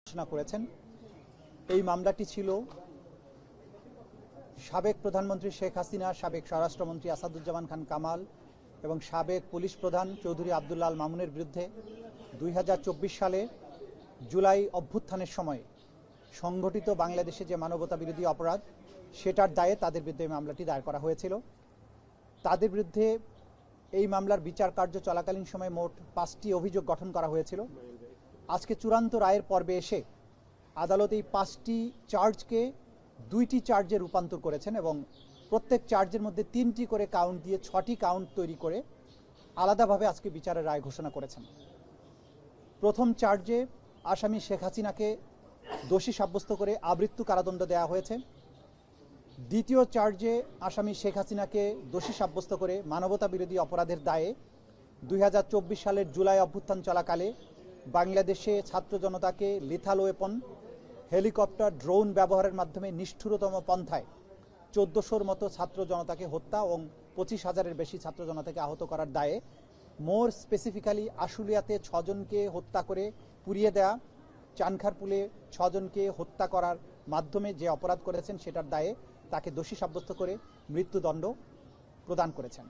ঘোষণা করেছেন। এই মামলাটি ছিল সাবেক প্রধানমন্ত্রী শেখ হাসিনা, সাবেক স্বরাষ্ট্রমন্ত্রী আসাদুজ্জামান খান কামাল এবং সাবেক পুলিশ প্রধান চৌধুরী আব্দুল্লাহ আল মামুনের বিরুদ্ধে 2024 সালে জুলাই অভ্যুত্থানের সময় সংগঠিত বাংলাদেশে যে মানবতা বিরোধী অপরাধ সেটার দায়ে তাদের বিরুদ্ধে মামলাটি দায়ের করা হয়েছিল। তাদের বিরুদ্ধে এই মামলার বিচার কার্য চলাকালীন সময় মোট 5টি অভিযোগ গঠন করা হয়েছিল। আজকে চূড়ান্ত রায়ের পর্বে এসে আদালত এই 5টি চার্জকে 2টি চার্জে রূপান্তর করেছেন এবং প্রত্যেক চার্জের মধ্যে 3টি করে কাউন্ট দিয়ে 6টি কাউন্ট তৈরি করে আলাদাভাবে আজকে বিচারের রায় ঘোষণা করেছেন। প্রথম চার্জে আসামি শেখ হাসিনাকে দোষী সাব্যস্ত করে আমৃত্যু কারাদণ্ড দেওয়া হয়েছে। দ্বিতীয় চার্জে আসামি শেখ হাসিনাকে দোষী সাব্যস্ত করে মানবতা বিরোধী অপরাধের দায়ে 2024 সালের জুলাই অভ্যুত্থান চলাকালে বাংলাদেশে ছাত্র জনতাকে লিথাল ওয়েপন, হেলিকপ্টার, ড্রোন ব্যবহারের মাধ্যমে নিষ্ঠুরতম পন্থায় 1400-র মতো ছাত্র জনতাকে হত্যা এবং 25,000-এর বেশি ছাত্র জনতাকে আহত করার দায়ে, মোর স্পেসিফিক্যালি আশুলিয়াতে 6 জনকে হত্যা করে পুড়িয়ে দেয়া, চানখারপুলে 6 জনকে হত্যা করার মাধ্যমে যে অপরাধ করেছেন সেটার দায়ে তাকে দোষী সাব্যস্ত করে মৃত্যুদণ্ড প্রদান করেছেন।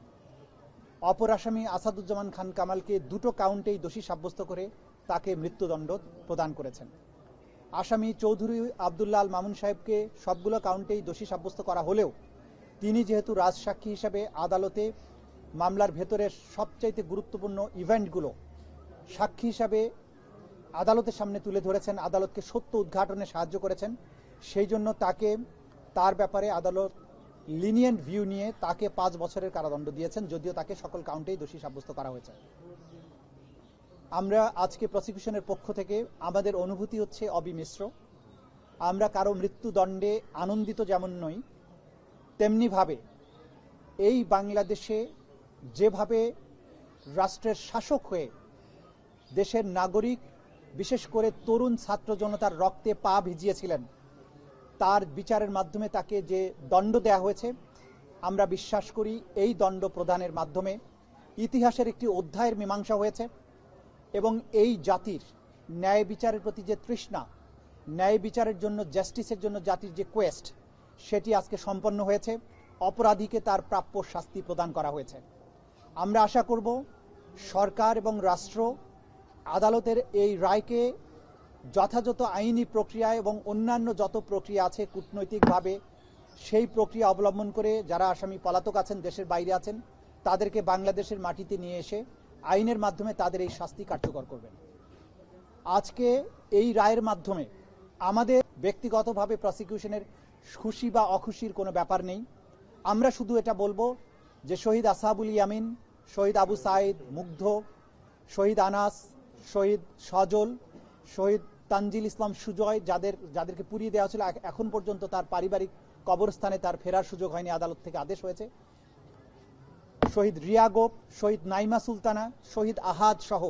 অপর আসামি আসাদুজ্জামান খান কামালকে 2টো কাউন্টেই দোষী সাব্যস্ত করে তাকে মৃত্যুদণ্ড প্রদান করেছেন। আসামি চৌধুরী আব্দুল্লাহ আল মামুন সাহেবকে সবগুলো কাউন্টেই দোষী সাব্যস্ত করা হলেও তিনি যেহেতু রাজসাক্ষী হিসাবে আদালতে মামলার ভেতরের সবচাইতে গুরুত্বপূর্ণ ইভেন্টগুলো সাক্ষী হিসাবে আদালতের সামনে তুলে ধরেছেন, আদালতকে সত্য উদ্ঘাটনে সাহায্য করেছেন, সেই জন্য তার ব্যাপারে আদালত লিনিয়েন্ট ভিউ নিয়ে তাকে 5 বছরের কারাদণ্ড দিয়েছেন, যদিও তাকে সকল কাউন্টেই দোষী সাব্যস্ত করা হয়েছে। আমরা আজকে প্রসিকিউশনের পক্ষ থেকে আমাদের অনুভূতি হচ্ছে অবিমিশ্র। আমরা কারো মৃত্যুদণ্ডে আনন্দিত যেমন নই, তেমনিভাবে এই বাংলাদেশে যেভাবে রাষ্ট্রের শাসক হয়ে দেশের নাগরিক, বিশেষ করে তরুণ ছাত্র জনতার রক্তে পা ভিজিয়েছিলেন, তার বিচারের মাধ্যমে তাকে যে দণ্ড দেয়া হয়েছে, আমরা বিশ্বাস করি এই দণ্ড প্রদানের মাধ্যমে ইতিহাসের একটি অধ্যায়ের মীমাংসা হয়েছে এবং এই জাতির ন্যায় বিচারের প্রতি যে তৃষ্ণা, ন্যায় বিচারের জন্য, জাস্টিসের জন্য জাতির যে কোয়েস্ট, সেটি আজকে সম্পন্ন হয়েছে। অপরাধীকে তার প্রাপ্য শাস্তি প্রদান করা হয়েছে। আমরা আশা করব সরকার এবং রাষ্ট্র আদালতের এই রায়কে যথাযথ আইনি প্রক্রিয়া এবং অন্যান্য যত প্রক্রিয়া আছে কূটনৈতিকভাবে সেই প্রক্রিয়া অবলম্বন করে যারা আসামি পলাতক আছেন, দেশের বাইরে আছেন, তাদেরকে বাংলাদেশের মাটিতে নিয়ে এসে আইনের মাধ্যমে তাদের এই শাস্তি কার্যকর করবেন। আজকে এই রায়ের মাধ্যমে আমাদের ব্যক্তিগতভাবে প্রসিকিউশনের খুশি বা অখুশির কোনো ব্যাপার নেই। আমরা শুধু এটা বলবো যে শহীদ আসহাবুল ইয়ামিন, শহীদ আবু সাইদ, মুগ্ধ, শহীদ আনাস, শহীদ সজল, শহীদ তানজিল ইসলাম সুজয়, যাদেরকে পুড়িয়ে দেওয়া হয়েছিল, এখন পর্যন্ত তার পারিবারিক কবরস্থানে তার ফেরার সুযোগ হয়নি, আদালত থেকে আদেশ হয়েছে। শহীদ রিয়া গোপ, শহীদ নাইমা সুলতানা, শহীদ আহাদ সহ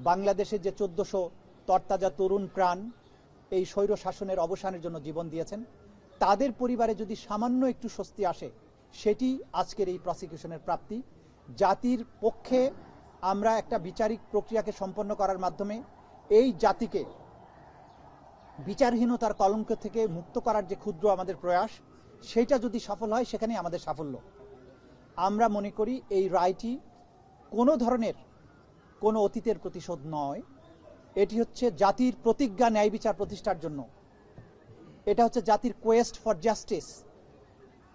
বাংলাদেশের যে 1400 তরতাজা তরুণ প্রাণ এই স্বৈর শাসনের অবসানের জন্য জীবন দিয়েছেন, তাদের পরিবারে যদি সামান্য একটু স্বস্তি আসে, সেটি আজকের এই প্রসিকিউশনের প্রাপ্তি। জাতির পক্ষে আমরা একটা বিচারিক প্রক্রিয়াকে সম্পন্ন করার মাধ্যমে এই জাতিকে বিচারহীনতার কলঙ্ক থেকে মুক্ত করার যে ক্ষুদ্র আমাদের প্রয়াস, সেইটা যদি সফল হয় সেখানেই আমাদের সাফল্য। আমরা মনে করি এই রায়টি কোনো ধরনের কোনো অতীতের প্রতিশোধ নয়, এটি হচ্ছে জাতির প্রতিজ্ঞা ন্যায় বিচার প্রতিষ্ঠার জন্য, এটা হচ্ছে জাতির কোয়েস্ট ফর জাস্টিস।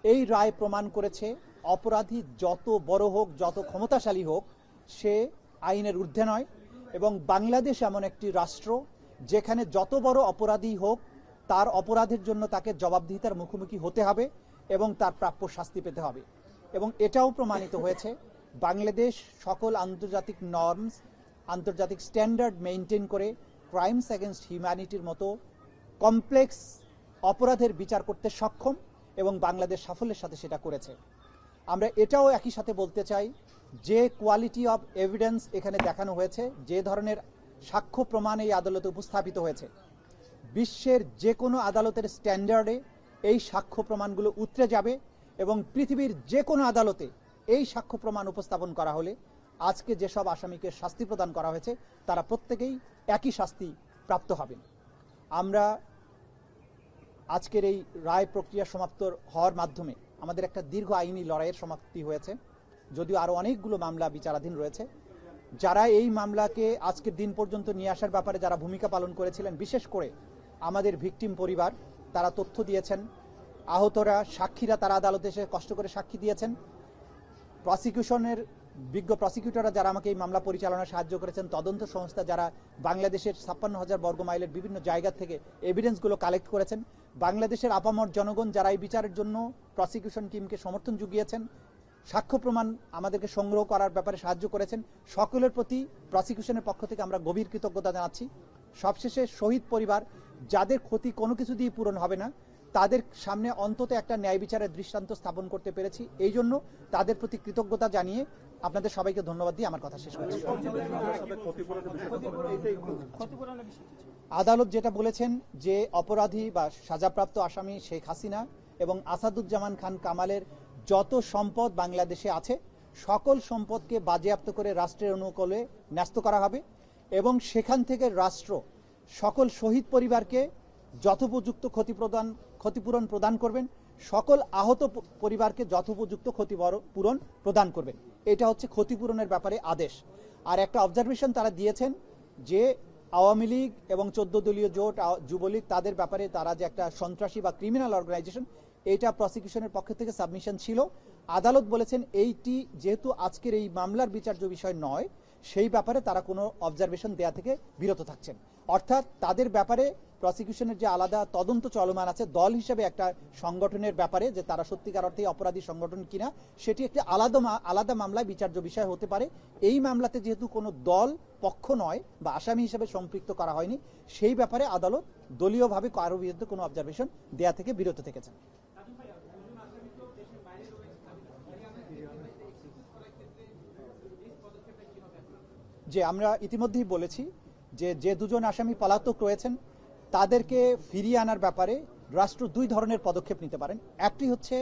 এই রায় প্রমাণ করেছে অপরাধী যত বড় হোক, যত ক্ষমতাশালী হোক, সে আইনের ঊর্ধ্বে নয় এবং বাংলাদেশ এমন একটি রাষ্ট্র যেখানে যত বড় অপরাধী হোক তার অপরাধের জন্য তাকে জবাবদিহিতার মুখোমুখি হতে হবে এবং তার প্রাপ্য শাস্তি পেতে হবে। এবং এটাও প্রমাণিত হয়েছে বাংলাদেশ সকল আন্তর্জাতিক নর্মস, আন্তর্জাতিক স্ট্যান্ডার্ড মেইনটেইন করে ক্রাইমস এগেনস্ট হিউম্যানিটির মতো কমপ্লেক্স অপরাধের বিচার করতে সক্ষম এবং বাংলাদেশ সাফল্যের সাথে সেটা করেছে। আমরা এটাও একই সাথে বলতে চাই যে কোয়ালিটি অফ এভিডেন্স এখানে দেখানো হয়েছে, যে ধরনের সাক্ষ্য প্রমাণ এই আদালতে উপস্থাপিত হয়েছে, বিশ্বের যে কোনো আদালতের স্ট্যান্ডার্ডে এই সাক্ষ্য প্রমাণগুলো উতরে যাবে এবং পৃথিবীর যে কোনো আদালতে এই সাক্ষ্য প্রমাণ উপস্থাপন করা হলে আজকে যেসব আসামিকে শাস্তি প্রদান করা হয়েছে তারা প্রত্যেকেই একই শাস্তি প্রাপ্ত হবেন। আমরা আজকের এই রায় প্রক্রিয়া সমাপ্ত হওয়ার মাধ্যমে আমাদের একটা দীর্ঘ আইনি লড়াইয়ের সমাপ্তি হয়েছে। যদিও আরও অনেকগুলো মামলা বিচারাধীন রয়েছে। যারা এই মামলাকে আজকের দিন পর্যন্ত নিয়ে আসার ব্যাপারে যারা ভূমিকা পালন করেছিলেন, বিশেষ করে আমাদের ভিকটিম পরিবার, তারা তথ্য দিয়েছেন। আহতরা, সাক্ষীরা তারা আদালতে এসে কষ্ট করে সাক্ষী দিয়েছেন। প্রসিকিউশনের বিজ্ঞ প্রসিকিউটররা যারা আমাকে এই মামলা পরিচালনায় সাহায্য করেছেন, তদন্ত সংস্থা যারা বাংলাদেশের 56,000 বর্গ মাইলের বিভিন্ন জায়গা থেকে এভিডেন্সগুলো কালেক্ট করেছেন, বাংলাদেশের আপামর জনগণ যারা এই বিচারের জন্য প্রসিকিউশন টিমকে সমর্থন জুগিয়েছেন, সাক্ষ্য প্রমাণ আমাদেরকে সংগ্রহ করার ব্যাপারে সাহায্য করেছেন, সকলের প্রতি প্রসিকিউশনের পক্ষ থেকে আমরা গভীর কৃতজ্ঞতা জানাচ্ছি। সবশেষে শহীদ পরিবার, যাদের ক্ষতি কোনো কিছু দিয়ে পূরণ হবে না, তাদের সামনে অন্তত একটা ন্যায় বিচারের দৃষ্টান্ত স্থাপন করতে পেরেছি। এই জন্য তাদের প্রতি কৃতজ্ঞতা জানিয়ে আপনাদের সবাইকে ধন্যবাদ দিয়ে আমার কথা শেষ করছি। আদালত যেটা বলেছেন যে অপরাধী বা সাজাপ্রাপ্ত আসামি শেখ হাসিনা এবং আসাদুজ্জামান খান কামালের যত সম্পদ বাংলাদেশে আছে, সকল সম্পদকে বাজেয়াপ্ত করে রাষ্ট্রের অনুকূলে ন্যস্ত করা হবে এবং সেখান থেকে রাষ্ট্র সকল শহীদ পরিবারকে যথোপযুক্ত ক্ষতিপূরণ প্রদান করবেন, সকল আহত পরিবারকে যথোপযুক্ত ক্ষতিপূরণ প্রদান করবেন। এটা হচ্ছে ক্ষতিপূরণের ব্যাপারে আদেশ। আর একটা অবজারভেশন তারা দিয়েছেন যে আওয়ামী লীগ এবং 14 দলীয় জোট, যুবলীগ, তাদের ব্যাপারে তারা যে একটা সন্ত্রাসী বা ক্রিমিনাল অর্গানাইজেশন, এটা প্রসিকিউশনের পক্ষ থেকে সাবমিশন ছিল। আদালত বলেছেন এইটি যেহেতু আজকের এই মামলার বিচার্য বিষয় নয়, সেই ব্যাপারে তারা কোনো অবজারভেশন দেয়া থেকে বিরত থাকছেন। অর্থাৎ তাদের ব্যাপারে প্রসিকিউশনের যে আলাদা তদন্ত চলমান আছে দল হিসেবে একটা সংগঠনের ব্যাপারে, যে তারা সত্যিকার অর্থে অপরাধী সংগঠন কিনা, সেটি একটি আলাদা মামলায় বিচার্য বিষয় হতে পারে। এই মামলাতে যেহেতু কোনো দল পক্ষ নয় বা আসামি হিসেবে সম্পৃক্ত করা হয়নি, সেই ব্যাপারে আদালত দলীয়ভাবে কারো বিরুদ্ধে কোনো অবজারভেশন দেয়া থেকে বিরত থেকেছেন। যে আমরা ইতিমধ্যেই বলেছি যে দুজন আসামি পলাতক রয়েছেন, তাদেরকে ফিরিয়ে আনার ব্যাপারে রাষ্ট্র দুই ধরনের পদক্ষেপ নিতে পারেন। একটি হচ্ছে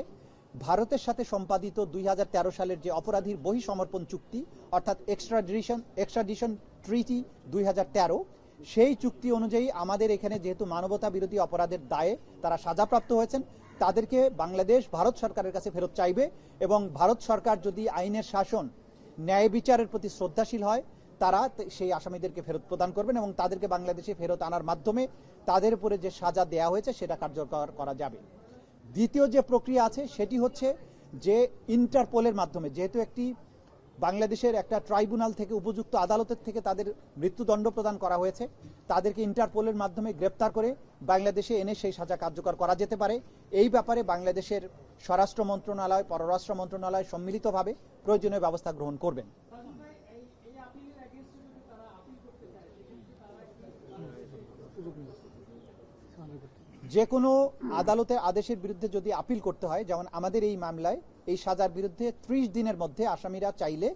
ভারতের সাথে সম্পাদিত 2013 সালের যে অপরাধীর বহিঃসমর্পণ চুক্তি, অর্থাৎ এক্সট্রাডিশন ট্রিটি 2013, সেই চুক্তি অনুযায়ী আমাদের এখানে যেহেতু মানবতা বিরোধী অপরাধের দায়ে তারা সাজাপ্রাপ্ত হয়েছেন, তাদেরকে বাংলাদেশ ভারত সরকারের কাছে ফেরত চাইবে এবং ভারত সরকার যদি আইনের শাসন, ন্যায় বিচারের প্রতি শ্রদ্ধাশীল হয়, তারা সেই আসামিদেরকে ফেরত প্রদান করবেন এবং তাদেরকে বাংলাদেশে ফেরত আনার মাধ্যমে তাদের উপরে যে সাজা দেয়া হয়েছে সেটা কার্যকর করা যাবে। দ্বিতীয় যে প্রক্রিয়া আছে সেটি হচ্ছে যে ইন্টারপোলের মাধ্যমে, যেহেতু একটি বাংলাদেশের একটা ট্রাইব্যুনাল থেকে, উপযুক্ত আদালতের থেকে তাদের মৃত্যুদণ্ড প্রদান করা হয়েছে, তাদেরকে ইন্টারপোলের মাধ্যমে গ্রেপ্তার করে বাংলাদেশে এনে সেই সাজা কার্যকর করা যেতে পারে। এই ব্যাপারে বাংলাদেশের স্বরাষ্ট্র মন্ত্রণালয়, পররাষ্ট্র মন্ত্রণালয় সম্মিলিতভাবে প্রয়োজনীয় ব্যবস্থা গ্রহণ করবেন। যে কোনো আদালতের আদেশের বিরুদ্ধে যদি আপিল করতে হয়, যেমন আমাদের এই মামলায় এই সাজার বিরুদ্ধে 30 দিনের মধ্যে আসামিরা চাইলে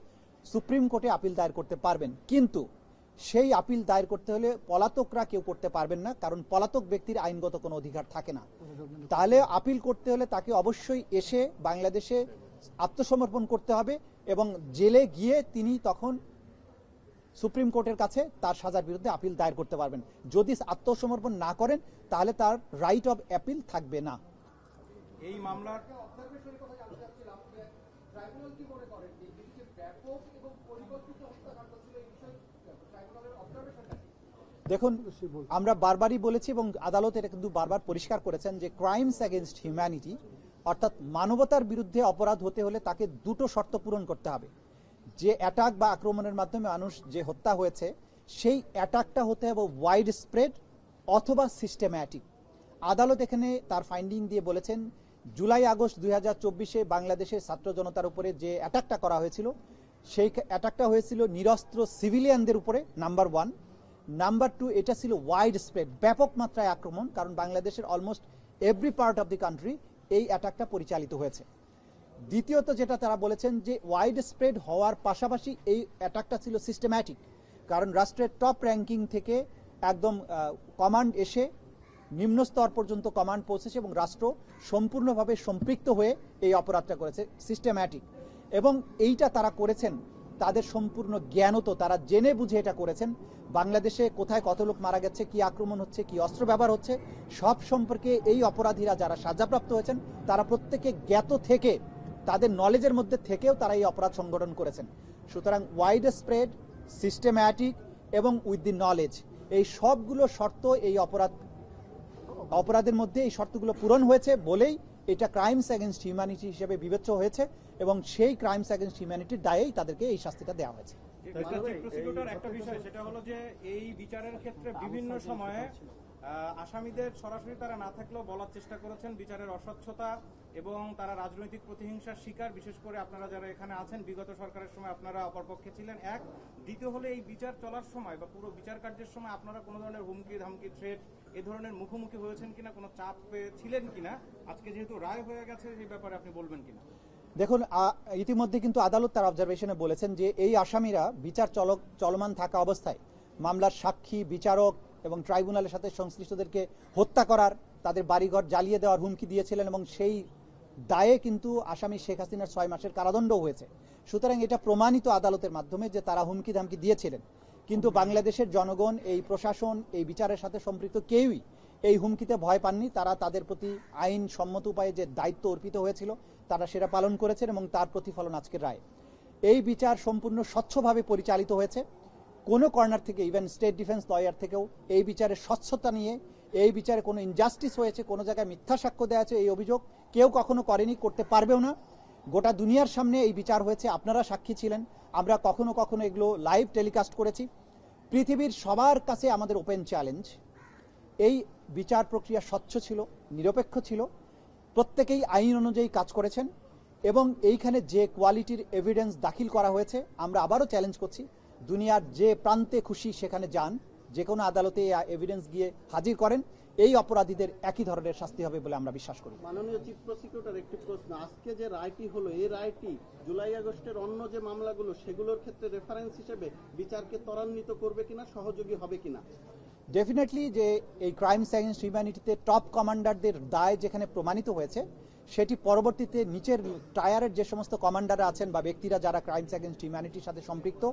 সুপ্রিম কোর্টে আপিল দায়ের করতে পারবেন। কিন্তু সেই আপিল দায়ের করতে হলে পলাতকরা কেউ করতে পারবেন না, কারণ পলাতক ব্যক্তির আইনগত কোনো অধিকার থাকে না। তাহলে আপিল করতে হলে তাকে অবশ্যই এসে বাংলাদেশে আত্মসমর্পণ করতে হবে এবং জেলে গিয়ে তিনি তখন সুপ্রিম কোর্টের কাছে তার সাজার বিরুদ্ধে আপিল দায়ের করতে পারবেন। যদি আত্মসমর্পণ না করেন তাহলে তার রাইট অফ অ্যাপিল থাকবে না। এই মামলার দেখুন, আমরা বারবারই বলেছি এবং আদালত এটা কিন্তু বারবার পরিষ্কার করেছেন যে ক্রাইমস এগেইনস্ট হিউম্যানিটি, অর্থাৎ মানবতার বিরুদ্ধে অপরাধ হতে হলে তাকে দুটো শর্ত পূরণ করতে হবে। যে অ্যাটাক বা আক্রমণের মাধ্যমে মানুষ যে হত্যা হয়েছে, সেই অ্যাটাকটা হতে হবে ওয়াইড স্প্রেড অথবা সিস্টেম্যাটিক। আদালত এখানে তার ফাইন্ডিং দিয়ে বলেছেন জুলাই আগস্ট 2024-এ বাংলাদেশের ছাত্র জনতার উপরে যে অ্যাটাকটা করা হয়েছিল, সেই অ্যাটাকটা হয়েছিল নিরস্ত্র সিভিলিয়ানদের উপরে, নাম্বার 1। নাম্বার 2, এটা ছিল ওয়াইড স্প্রেড, ব্যাপক মাত্রায় আক্রমণ, কারণ বাংলাদেশের almost every part of the country এই অ্যাটাকটা পরিচালিত হয়েছে। দ্বিতীয়ত যেটা তারা বলেছেন যে ওয়াইড স্প্রেড হওয়ার পাশাপাশি এই অ্যাটাকটা ছিল সিস্টেম্যাটিক, কারণ রাষ্ট্রের টপ র্যাঙ্কিং থেকে একদম কমান্ড এসে নিম্ন স্তর পর্যন্ত কমান্ড পৌঁছেছে এবং রাষ্ট্র সম্পূর্ণভাবে সম্পৃক্ত হয়ে এই অপরাধটা করেছে, সিস্টেম্যাটিক। এবং এইটা তারা করেছেন তাদের সম্পূর্ণ জ্ঞানত, তারা জেনে বুঝে এটা করেছেন। বাংলাদেশে কোথায় কত লোক মারা গেছে, কি আক্রমণ হচ্ছে, কি অস্ত্র ব্যবহার হচ্ছে, সব সম্পর্কে এই অপরাধীরা যারা সাজাপ্রাপ্ত হয়েছেন তারা প্রত্যেকে জ্ঞাত থেকে, তাদের নলেজের মধ্যে থেকেও তারা এই অপরাধ সংগঠন করেছেন। সুতরাং ওয়াইড স্প্রেড, সিস্টেম্যাটিক এবং উইথ দি নলেজ, এই সবগুলো শর্ত এই অপরাধের মধ্যে এই শর্তগুলো পূরণ হয়েছে বলেই এটা ক্রাইমস এগেনস্ট হিউম্যানিটি হিসেবে বিবেচ্য হয়েছে এবং সেই ক্রাইমস এগেনস্ট হিউম্যানিটির দায়েই তাদেরকে এই শাস্তিটা দেওয়া হয়েছে। প্রসিকিউটর, একটা বিষয় সেটা হলো যে এই বিচারের ক্ষেত্রে বিভিন্ন সময়ে আসামিদের সরাসরি তারা না থাকলেও বলার চেষ্টা করেছেন বিচারের অস্বচ্ছতা এবং তারা রাজনৈতিক প্রতিহিংসার শিকার, বিশেষ করে আপনারা যারা এখানে আছেন বিগত সরকারের সময় আপনারা অপরপক্ষে ছিলেন। এক, দ্বিতীয় হলে এই বিচার চলার সময় বা পুরো বিচার কার্যের সময় আপনারা কোনো ধরনের হুমকি ধামকি থ্রেট এ ধরনের মুখোমুখি হয়েছেন কিনা, কোনো চাপ ছিলেন কিনা, আজকে যেহেতু রায় হয়ে গেছে এই ব্যাপারে আপনি বলবেন কিনা? দেখুন, ইতিমধ্যে কিন্তু আদালত তার অবজারভেশনে বলেছেন যে এই আসামিরা বিচার চলমান থাকা অবস্থায় মামলার সাক্ষী, বিচারক এবং ট্রাইব্যুনালের সাথে সংশ্লিষ্টদেরকে হত্যা করার, তাদের বাড়িঘর জ্বালিয়ে দেওয়ার হুমকি দিয়েছিলেন এবং সেই দায়ে কিন্তু আসামি শেখ হাসিনার 6 মাসের কারাদণ্ডও হয়েছে। সুতরাং এটা প্রমাণিত আদালতের মাধ্যমে যে তারা হুমকি ধামকি দিয়েছিলেন। কিন্তু বাংলাদেশের জনগণ, এই প্রশাসন, এই বিচারের সাথে সম্পৃক্ত কেউই এই হুমকিতে ভয় পাননি। তারা তাদের প্রতি আইন সম্মত উপায়ে যে দায়িত্ব অর্পিত হয়েছিল তারা সেটা পালন করেছেন এবং তার প্রতিফলন আজকের রায়। এই বিচার সম্পূর্ণ স্বচ্ছভাবে পরিচালিত হয়েছে। কোনো কর্নার থেকে, ইভেন স্টেট ডিফেন্স লয়ার থেকেও এই বিচারের স্বচ্ছতা নিয়ে, এই বিচারে কোনো ইনজাস্টিস হয়েছে, কোনো জায়গায় মিথ্যা সাক্ষ্য দেওয়া আছে, এই অভিযোগ কেউ কখনো করেনি, করতে পারবেও না। গোটা দুনিয়ার সামনে এই বিচার হয়েছে, আপনারা সাক্ষী ছিলেন, আমরা কখনো কখনো এগুলো লাইভ টেলিকাস্ট করেছি। পৃথিবীর সবার কাছে আমাদের ওপেন চ্যালেঞ্জ, এই বিচার প্রক্রিয়া স্বচ্ছ ছিল, নিরপেক্ষ ছিল, প্রত্যেকেই আইন অনুযায়ী কাজ করেছেন এবং এইখানে যে কোয়ালিটির এভিডেন্স দাখিল করা হয়েছে, আমরা আবারও চ্যালেঞ্জ করছি, দুনিয়ার যে প্রান্তে খুশি সেখানে যান, যে কোনো আদালতে এভিডেন্স গিয়ে হাজির করেন, এই অপরাধীদের একই ধরনের শাস্তি হবে বলে আমরা বিশ্বাস করি। মাননীয় চিফ প্রসিকিউটর, একটি প্রশ্ন। আজকে যে রায়টি হলো, এই রায়টি জুলাই আগস্টের অন্য যে মামলাগুলো সেগুলোর ক্ষেত্রে রেফারেন্স হিসেবে বিচারকে ত্বরান্বিত করবে কিনা, সহযোগী হবে কিনা? ডেফিনেটলি যে এই ক্রাইমস এগেনস্ট হিউম্যানিটিতে টপ কমান্ডারদের দায় যেখানে প্রমাণিত হয়েছে, সেটি পরবর্তীতে নিচের টায়ারের যে সমস্ত কমান্ডাররা আছেন বা ব্যক্তিরা যারা ক্রাইমস এগেনস্ট হিউম্যানিটির সাথে সম্পৃক্ত,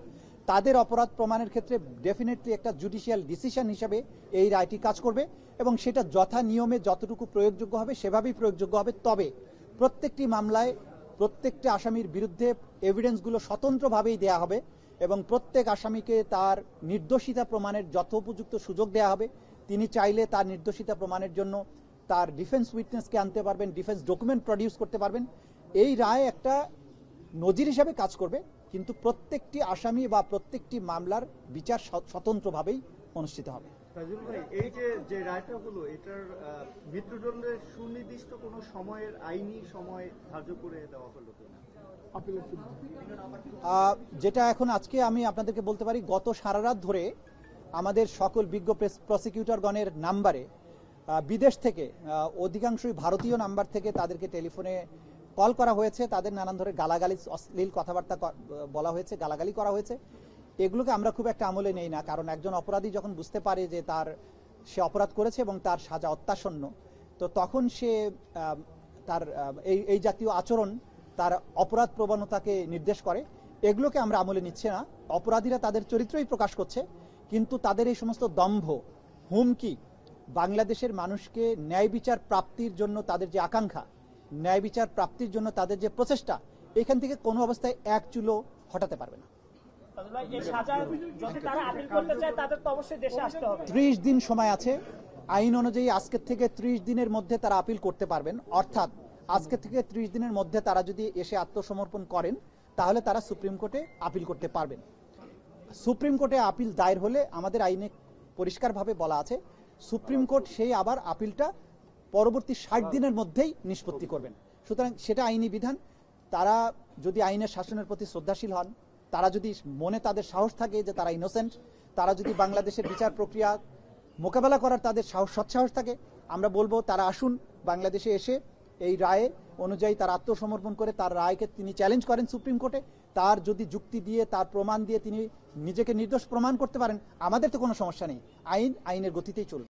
তাদের অপরাধ প্রমাণের ক্ষেত্রে ডেফিনেটলি একটা জুডিশিয়াল ডিসিশন হিসেবে এই রায়টি কাজ করবে এবং সেটা যথা নিয়মে যতটুকু প্রয়োগযোগ্য হবে সেভাবেই প্রয়োগযোগ্য হবে। তবে প্রত্যেকটি মামলায় প্রত্যেকটা আসামির বিরুদ্ধে এভিডেন্সগুলো স্বতন্ত্রভাবেই দেয়া হবে এবং প্রত্যেক আসামিকে তার নির্দোষিতা প্রমাণের যথোপযুক্ত সুযোগ দেওয়া হবে। তিনি চাইলে তার নির্দোষিতা প্রমাণের জন্য তার ডিফেন্স উইটনেসকে আনতে পারবেন, ডিফেন্স ডকুমেন্ট প্রডিউস করতে পারবেন। এই রায় একটা নজির হিসাবে কাজ করবে, কিন্তু প্রত্যেকটি আসামি বা প্রত্যেকটি মামলার বিচার স্বতন্ত্রভাবেই অনুষ্ঠিত হবে। তাজুল ভাই, এই যে রায়টা হলো, এটার মৃত্যুদণ্ডের সুনির্দিষ্ট কোনো সময়ের আইনি সময় ধার্য করে দেওয়া হলো কিনা? যেটা এখন আজকে আমি আপনাদেরকে বলতে পারি, গত সারা রাত ধরে আমাদের সকল বিজ্ঞ প্রসিকিউটরগণের নাম্বারে বিদেশ থেকে, অধিকাংশই ভারতীয় নাম্বার থেকে তাদেরকে টেলিফোনে কল করা হয়েছে, তাদের নানান ধরনের গালাগালি, অশ্লীল কথাবার্তা বলা হয়েছে, গালাগালি করা হয়েছে। এগুলোকে আমরা খুব একটা আমলে নেই না, কারণ একজন অপরাধী যখন বুঝতে পারে যে সে অপরাধ করেছে এবং তার সাজা অত্যাসন্ন, তো তখন সে তার এই জাতীয় আচরণ তার অপরাধ প্রবণতাকে নির্দেশ করে। এগুলোকে আমরা আমলে নিচ্ছি না। অপরাধীরা তাদের চরিত্রই প্রকাশ করছে, কিন্তু তাদের এই সমস্ত দম্ভ, হুমকি, বাংলাদেশের মানুষকে ন্যায় বিচার প্রাপ্তির জন্য তাদের যে আকাঙ্ক্ষা, ন্যায় বিচার প্রাপ্তির জন্য তাদের যে প্রচেষ্টা, এখান থেকে কোনো অবস্থায় এক চুলো হটাতে পারবে না। 30 দিন সময় আছে আইন অনুযায়ী। আজকের থেকে 30 দিনের মধ্যে তারা আপিল করতে পারবেন। অর্থাৎ আজকে থেকে 30 দিনের মধ্যে তারা যদি এসে আত্মসমর্পণ করেন, তাহলে তারা সুপ্রিম কোর্টে আপিল করতে পারবেন। সুপ্রিম কোর্টে আপিল দায়ের হলে আমাদের আইনে পরিষ্কারভাবে বলা আছে, সুপ্রিম কোর্ট সেই আবার আপিলটা পরবর্তী 60 দিনের মধ্যেই নিষ্পত্তি করবেন। সুতরাং সেটা আইনি বিধান। তারা যদি আইনের শাসনের প্রতি শ্রদ্ধাশীল হন, তারা যদি মনে তাদের সাহস থাকে যে তারা ইনোসেন্ট, তারা যদি বাংলাদেশের বিচার প্রক্রিয়া মোকাবেলা করার তাদের সৎসাহস থাকে, আমরা বলবো তারা আসুন বাংলাদেশে এসে এই রায়ে অনুযায়ী তার আত্মসমর্পণ করে তার রায়কে তিনি চ্যালেঞ্জ করেন সুপ্রিম কোর্টে। তার যদি যুক্তি দিয়ে, তার প্রমাণ দিয়ে তিনি নিজেকে নির্দোষ প্রমাণ করতে পারেন, আমাদের তো কোনো সমস্যা নেই। আইনের গতিতেই চলবে।